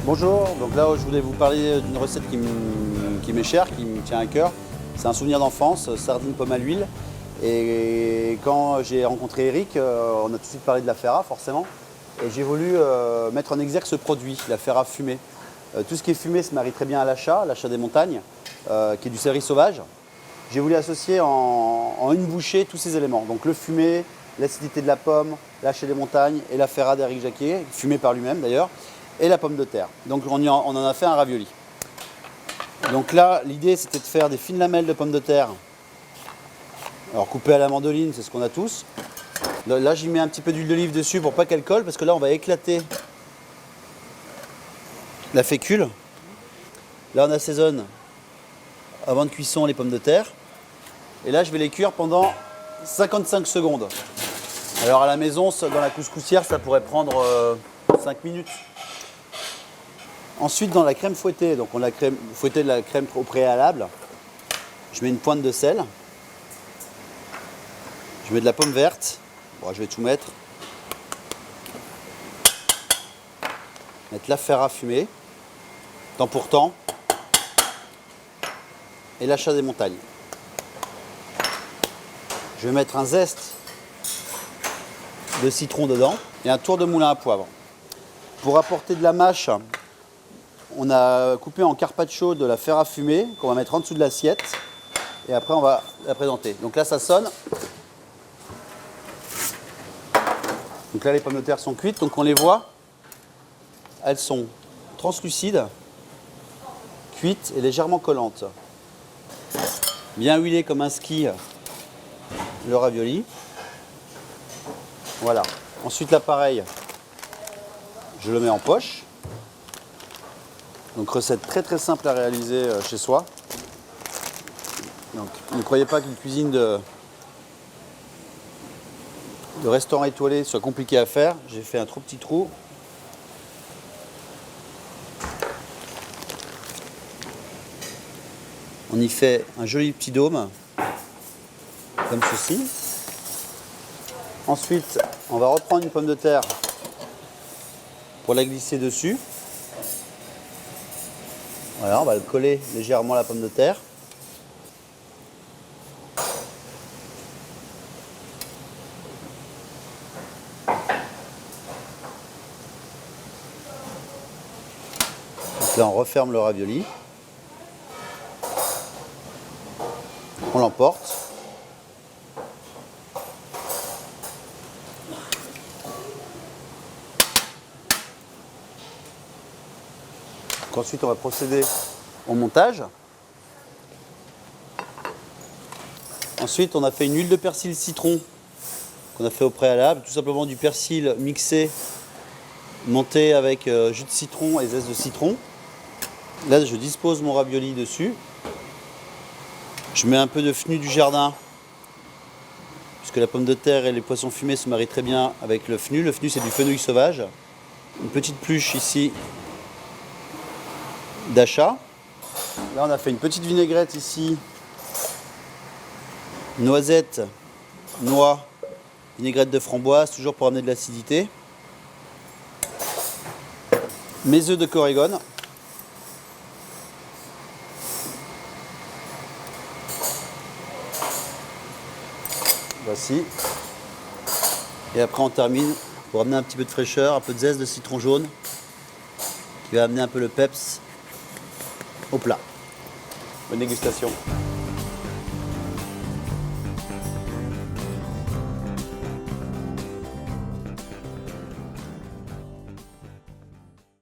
Bonjour, donc là je voulais vous parler d'une recette qui m'est chère, qui me tient à cœur. C'est un souvenir d'enfance, sardines pomme à l'huile. Et quand j'ai rencontré Eric, on a tout de suite parlé de la Ferra forcément. Et j'ai voulu mettre en exergue ce produit, la Ferra fumée. Tout ce qui est fumé se marie très bien à l'achat des montagnes, qui est du céleri sauvage. J'ai voulu associer en une bouchée tous ces éléments. Donc le fumé, l'acidité de la pomme, l'achat des montagnes et la Ferra d'Eric Jacquet, fumée par lui-même d'ailleurs, et la pomme de terre. Donc on en a fait un ravioli. Donc là, l'idée c'était de faire des fines lamelles de pommes de terre. Alors coupées à la mandoline, c'est ce qu'on a tous. Là j'y mets un petit peu d'huile d'olive dessus pour pas qu'elle colle, parce que là on va éclater la fécule. Là on assaisonne avant de cuisson les pommes de terre. Et là je vais les cuire pendant 55 secondes. Alors à la maison, dans la couscoussière, ça pourrait prendre 5 minutes. Ensuite, dans la crème fouettée, donc on a fouetté de la crème au préalable, je mets une pointe de sel, je mets de la pomme verte, bon, je vais tout mettre, la Ferra fumée, temps pour temps, et l'achat des montagnes. Je vais mettre un zeste de citron dedans et un tour de moulin à poivre. Pour apporter de la mâche, on a coupé en carpaccio de la Ferra fumée qu'on va mettre en dessous de l'assiette et après on va la présenter. Donc là ça sonne. Donc là les pommes de terre sont cuites, donc on les voit. Elles sont translucides, cuites et légèrement collantes. Bien huilé comme un ski le ravioli. Voilà. Ensuite là pareil, je le mets en poche. Donc recette très très simple à réaliser chez soi. Donc ne croyez pas qu'une cuisine de restaurant étoilé soit compliquée à faire. J'ai fait un trop petit trou. On y fait un joli petit dôme, comme ceci. Ensuite, on va reprendre une pomme de terre pour la glisser dessus. Voilà, on va le coller légèrement à la pomme de terre. Donc là, on referme le ravioli. On l'emporte. Ensuite, on va procéder au montage. Ensuite, on a fait une huile de persil citron qu'on a fait au préalable. Tout simplement du persil mixé, monté avec jus de citron et zeste de citron. Là, je dispose mon ravioli dessus. Je mets un peu de fenouil du jardin, puisque la pomme de terre et les poissons fumés se marient très bien avec le fenouil. Le fenouil, c'est du fenouil sauvage. Une petite pluche ici d'achat. Là on a fait une petite vinaigrette ici, noisette, noix, vinaigrette de framboise, toujours pour amener de l'acidité. Mes œufs de Corrigan. Voici. Et après on termine pour amener un petit peu de fraîcheur, un peu de zeste de citron jaune qui va amener un peu le peps au plat. Bonne dégustation.